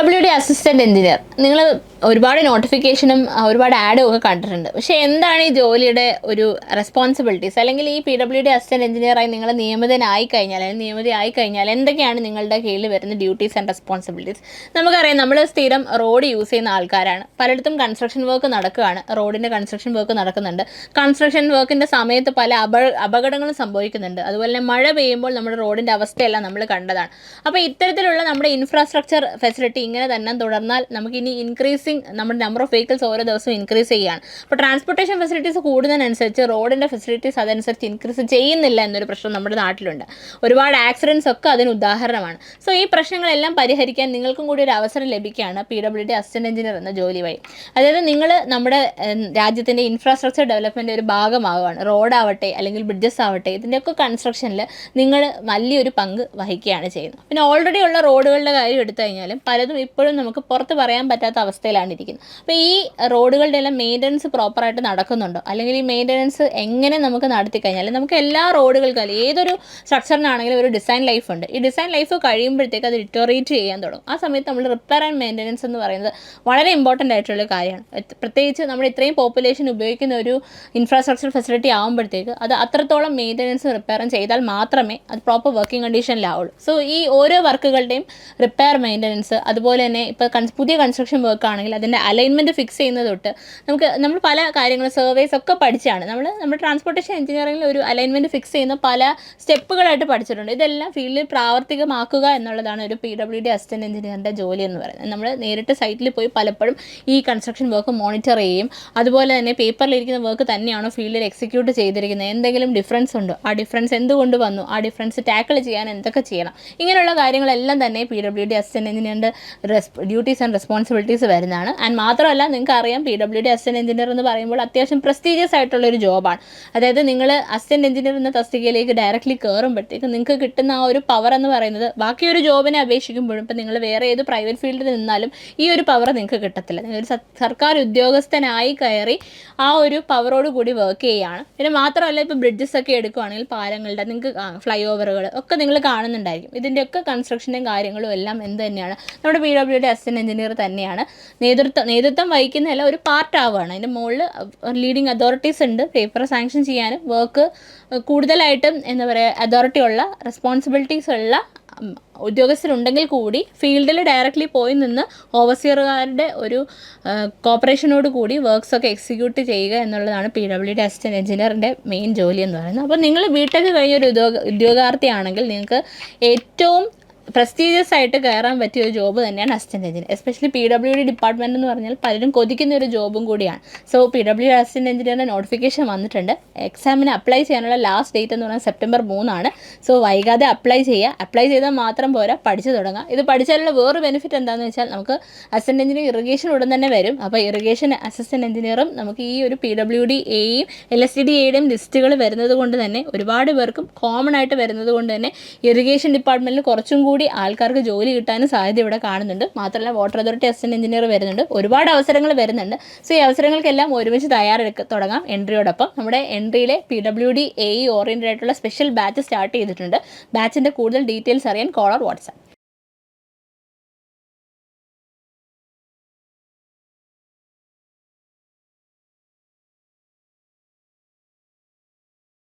PWD assistant engineer നിങ്ങൾ ഒരുപാട് നോട്ടിഫിക്കേഷനും ഒരുപാട് ആഡും ഒക്കെ കണ്ടിട്ടുണ്ട്. പക്ഷേ എന്താണ് ഈ ജോലിയുടെ ഒരു റെസ്പോൺസിബിലിറ്റീസ്, അല്ലെങ്കിൽ ഈ PWD അസിസ്റ്റന്റ് എഞ്ചിനീയറായി നിങ്ങൾ നിയമിതനായി കഴിഞ്ഞാൽ അല്ലെങ്കിൽ നിയമിതയായി കഴിഞ്ഞാൽ എന്തൊക്കെയാണ് നിങ്ങളുടെ കീഴിൽ വരുന്ന ഡ്യൂട്ടീസ് ആൻഡ് റെസ്പോൺസിബിലിറ്റീസ്? നമുക്കറിയാം, നമ്മൾ സ്ഥിരം റോഡ് യൂസ് ചെയ്യുന്ന ആൾക്കാരാണ്. പലയിടത്തും കൺസ്ട്രക്ഷൻ വർക്ക് നടക്കുകയാണ്, റോഡിൻ്റെ കൺസ്ട്രക്ഷൻ വർക്ക് നടക്കുന്നുണ്ട്. കൺസ്ട്രക്ഷൻ വർക്കിൻ്റെ സമയത്ത് പല അപകടങ്ങളും സംഭവിക്കുന്നുണ്ട്. അതുപോലെ തന്നെ മഴ പെയ്യുമ്പോൾ നമ്മുടെ റോഡിൻ്റെ അവസ്ഥയെല്ലാം നമ്മൾ കണ്ടതാണ്. അപ്പോൾ ഇത്തരത്തിലുള്ള നമ്മുടെ ഇൻഫ്രാസ്ട്രക്ചർ ഫെസിലിറ്റി ഇങ്ങനെ തന്നെ തുടർന്നാൽ നമുക്കിനി നമ്മുടെ നമ്പർ ഓഫ് വെഹിക്കിൾസ് ഓരോ ദിവസവും ഇൻക്രീസ് ചെയ്യുകയാണ്. അപ്പോൾ ട്രാൻസ്പോർട്ടേഷൻ ഫെസിലിറ്റീസ് കൂടുന്നതിനനുസരിച്ച് റോഡിൻ്റെ ഫെസിലിറ്റീസ് അതനുസരിച്ച് ഇൻക്രീസ് ചെയ്യുന്നില്ല എന്നൊരു പ്രശ്നം നമ്മുടെ നാട്ടിലുണ്ട്. ഒരുപാട് ആക്സിഡൻസ് ഒക്കെ അതിന് ഉദാഹരണമാണ്. സോ ഈ പ്രശ്നങ്ങളെല്ലാം പരിഹരിക്കാൻ നിങ്ങൾക്കും കൂടി ഒരു അവസരം ലഭിക്കുകയാണ് PWD അസിസ്റ്റന്റ് എഞ്ചിനീയർ എന്ന ജോലി വഴി. അതായത് നിങ്ങൾ നമ്മുടെ രാജ്യത്തിൻ്റെ ഇൻഫ്രാസ്ട്രക്ചർ ഡെവലപ്മെൻറ്റ് ഒരു ഭാഗമാവുകയാണ്. റോഡാവട്ടെ അല്ലെങ്കിൽ ബ്രിഡ്ജസ് ആവട്ടെ, ഇതിൻ്റെയൊക്കെ കൺസ്ട്രക്ഷനിൽ നിങ്ങൾ വലിയൊരു പങ്ക് വഹിക്കുകയാണ് ചെയ്യുന്നത്. പിന്നെ ഓൾറെഡി ഉള്ള റോഡുകളുടെ കാര്യം എടുത്തു കഴിഞ്ഞാലും പലതും ഇപ്പോഴും നമുക്ക് പുറത്ത് പറയാൻ പറ്റാത്ത അവസ്ഥയിലാണ് ഇരിക്കുന്നത്. അപ്പോൾ ഈ റോഡുകളുടെ എല്ലാം മെയിൻ്റനൻസ് പ്രോപ്പറായിട്ട് നടക്കുന്നുണ്ടോ, അല്ലെങ്കിൽ ഈ മെയിൻ്റനൻസ് എങ്ങനെ നമുക്ക് നടത്തി കഴിഞ്ഞാൽ നമുക്ക് എല്ലാ റോഡുകൾക്കും ഏതൊരു സ്ട്രക്ചറിനാണെങ്കിലും ഒരു ഡിസൈൻ ലൈഫ് ഉണ്ട്. ഈ ഡിസൈൻ ലൈഫ് കഴിയുമ്പോഴത്തേക്ക് അത് ഡിറ്റോറേറ്റ് ചെയ്യാൻ തുടങ്ങും. ആ സമയത്ത് നമ്മൾ റിപ്പയർ ആൻഡ് മെയിൻ്റനൻസ് എന്ന് പറയുന്നത് വളരെ ഇമ്പോർട്ടൻ്റ് ആയിട്ടുള്ള കാര്യമാണ്. പ്രത്യേകിച്ച് നമ്മൾ ഇത്രയും പോപ്പുലേഷൻ ഉപയോഗിക്കുന്ന ഒരു ഇൻഫ്രാസ്ട്രക്ചർ ഫെസിലിറ്റി ആകുമ്പോഴത്തേക്ക് അത് അത്രത്തോളം മെയിൻ്റനൻസ് റിപ്പയറും ചെയ്താൽ മാത്രമേ അത് പ്രോപ്പർ വർക്കിംഗ് കണ്ടീഷനിലാവുള്ളൂ. സോ ഈ ഓരോ വർക്കുകളുടെയും റിപ്പയർ, മെയിൻ്റനൻസ്, അതുപോലെ തന്നെ ഇപ്പോൾ പുതിയ കൺസ്ട്രക്ഷൻ വർക്ക് ആണെങ്കിൽ അതിൻ്റെ അലൈൻമെൻറ്റ് ഫിക്സ് ചെയ്യുന്നത് തൊട്ട് നമ്മൾ പല കാര്യങ്ങളും സർവേസ് ഒക്കെ പഠിച്ചാണ്. നമ്മുടെ ട്രാൻസ്പോർട്ടേഷൻ എഞ്ചിനീയറിംഗിൽ ഒരു അലൈൻമെൻറ്റ് ഫിക്സ് ചെയ്യുന്ന പല സ്റ്റെപ്പുകളായിട്ട് പഠിച്ചിട്ടുണ്ട്. ഇതെല്ലാം ഫീൽഡിൽ പ്രാവർത്തികമാക്കുക എന്നുള്ളതാണ് ഒരു PWD അസിസ്റ്റന്റ് എഞ്ചിനീയറിൻ്റെ ജോലി എന്ന് പറയുന്നത്. നമ്മൾ നേരിട്ട് സൈറ്റിൽ പോയി പലപ്പോഴും ഈ കൺസ്ട്രക്ഷൻ വർക്ക് മോണിറ്റർ ചെയ്യും. അതുപോലെ തന്നെ പേപ്പറിലിരിക്കുന്ന വർക്ക് തന്നെയാണോ ഫീൽഡിൽ എക്സിക്യൂട്ട് ചെയ്തിരിക്കുന്നത്, എന്തെങ്കിലും ഡിഫറൻസ് ഉണ്ടോ, ആ ഡിഫറൻസ് എന്തുകൊണ്ട് വന്നു, ആ ഡിഫറൻസ് ടാക്കിൾ ചെയ്യാൻ എന്തൊക്കെ ചെയ്യണം, ഇങ്ങനെയുള്ള കാര്യങ്ങളെല്ലാം തന്നെ PWD അസിസ്റ്റന്റ് എഞ്ചിനീയറിൻ്റെ ഡ്യൂട്ടീസ് ആൻഡ് റെസ്പോൺസിബിലിറ്റീസ് വരുന്നതാണ്. ആൻഡ് മാത്രമല്ല, നിങ്ങൾക്ക് അറിയാം PWD അസിസ്റ്റന്റ് എഞ്ചിനീയർ എന്ന് പറയുമ്പോൾ അത്യാവശ്യം പ്രസ്റ്റീജിയസ് ആയിട്ടുള്ളൊരു ജോബാണ്. അതായത് നിങ്ങൾ അസിസ്റ്റന്റ് എഞ്ചിനീയർ എന്ന തസ്തികയിലേക്ക് ഡയറക്റ്റ്ലി കയറുമ്പോഴത്തേക്ക് നിങ്ങൾക്ക് കിട്ടുന്ന ആ ഒരു പവർ എന്ന് പറയുന്നത് ബാക്കി ഒരു ജോബിനെ അപേക്ഷിക്കുമ്പോഴും ഇപ്പം നിങ്ങൾ വേറെ ഏത് പ്രൈവറ്റ് ഫീൽഡിൽ നിന്നാലും ഈ ഒരു പവർ നിങ്ങൾക്ക് കിട്ടത്തില്ല. നിങ്ങളൊരു സർക്കാർ ഉദ്യോഗസ്ഥനായി കയറി ആ ഒരു പവറോട് കൂടി വർക്ക് ചെയ്യുകയാണ്. പിന്നെ മാത്രമല്ല, ഇപ്പോൾ ബ്രിഡ്ജസ് ഒക്കെ എടുക്കുകയാണെങ്കിൽ പാലങ്ങളുടെ നിങ്ങൾക്ക് ഫ്ലൈ ഓവറുകൾ ഒക്കെ നിങ്ങൾ കാണുന്നുണ്ടായിരിക്കും. ഇതിൻ്റെയൊക്കെ കൺസ്ട്രക്ഷൻ്റെയും കാര്യങ്ങളും എല്ലാം എന്ത് തന്നെയാണ്, നമ്മുടെ PWD അസിസ്റ്റന്റ് എഞ്ചിനീയർ തന്നെയാണ് നേതൃത്വം വഹിക്കുന്നതല്ല, ഒരു പാർട്ട് ആവുകയാണ്. അതിൻ്റെ മുകളിൽ ലീഡിങ് അതോറിറ്റീസ് ഉണ്ട്. പേപ്പർ സാങ്ഷൻ ചെയ്യാനും വർക്ക് കൂടുതലായിട്ടും എന്താ പറയുക, അതോറിറ്റി ഉള്ള റെസ്പോൺസിബിലിറ്റീസ് ഉള്ള ഉദ്യോഗസ്ഥരുണ്ടെങ്കിൽ കൂടി ഫീൽഡിൽ ഡയറക്റ്റ്ലി പോയി നിന്ന് ഓവർസിയറുകാരുടെ ഒരു കോപ്പറേഷനോട് കൂടി വർക്ക്സൊക്കെ എക്സിക്യൂട്ട് ചെയ്യുക എന്നുള്ളതാണ് PWD അസിസ്റ്റന്റ് എഞ്ചിനീയറിൻ്റെ മെയിൻ ജോലി എന്ന് പറയുന്നത്. അപ്പോൾ നിങ്ങൾ ബിടെക് കഴിഞ്ഞൊരു ഉദ്യോഗാർത്ഥിയാണെങ്കിൽ നിങ്ങൾക്ക് ഏറ്റവും പ്രസ്റ്റീജിയസ് ആയിട്ട് കയറാൻ പറ്റിയ ഒരു ജോബ് തന്നെയാണ് assistant engineer. Especially PWD department എന്ന് പറഞ്ഞാൽ പലരും കൊതിക്കുന്ന ഒരു ജോബും കൂടിയാണ്. സോ PWD അസിസ്റ്റന്റ് എഞ്ചിനീയറിൻ്റെ നോട്ടിഫിക്കേഷൻ വന്നിട്ടുണ്ട്. എക്സാമിന് അപ്ലൈ ചെയ്യാനുള്ള ലാസ്റ്റ് ഡേറ്റ് എന്ന് പറഞ്ഞാൽ September 3 സോ വൈകാതെ അപ്ലൈ ചെയ്താൽ മാത്രം പോരാ, പഠിച്ചു തുടങ്ങാം. ഇത് പഠിച്ചാലുള്ള വേറെ ബെനിഫിറ്റ് എന്താണെന്ന് വെച്ചാൽ നമുക്ക് അസിസ്റ്റന്റ് എഞ്ചിനീയർ ഇറിഗേഷൻ ഉടൻ തന്നെ വരും. അപ്പോൾ ഇറിഗേഷൻ അസിസ്റ്റന്റ് എഞ്ചിനീയറും നമുക്ക് ഈ ഒരു PWD എയും LSTDAയുടെയും ലിസ്റ്റുകൾ വരുന്നത് കൊണ്ട് തന്നെ ഒരുപാട് പേർക്കും കോമൺ ആയിട്ട് വരുന്നത് കൊണ്ട് തന്നെ ഇറിഗേഷൻ ഡിപ്പാർട്ട്മെൻറ്റിൽ കുറച്ചും കൂടി ആൾക്കാർക്ക് ജോലി കിട്ടാനും സാധ്യത ഇവിടെ കാണുന്നുണ്ട്. മാത്രമല്ല, വാട്ടർ അതോറിറ്റി അസിസ്റ്റന്റ് എഞ്ചിനീയർ വരുന്നുണ്ട്. ഒരുപാട് അവസരങ്ങൾ വരുന്നുണ്ട്. സോ ഈ അവസരങ്ങൾക്കെല്ലാം ഒരുമിച്ച് തുടങ്ങാം എൻട്രിയോടൊപ്പം. നമ്മുടെ എൻട്രിയിലെ PWD AE ഓറിയൻറ്റഡ് ആയിട്ടുള്ള സ്പെഷ്യൽ ബാച്ച് സ്റ്റാർട്ട് ചെയ്തിട്ടുണ്ട്. ബാച്ചിൻ്റെ കൂടുതൽ ഡീറ്റെയിൽസ് അറിയാൻ കോൾ ഓർ വാട്സാപ്പ്.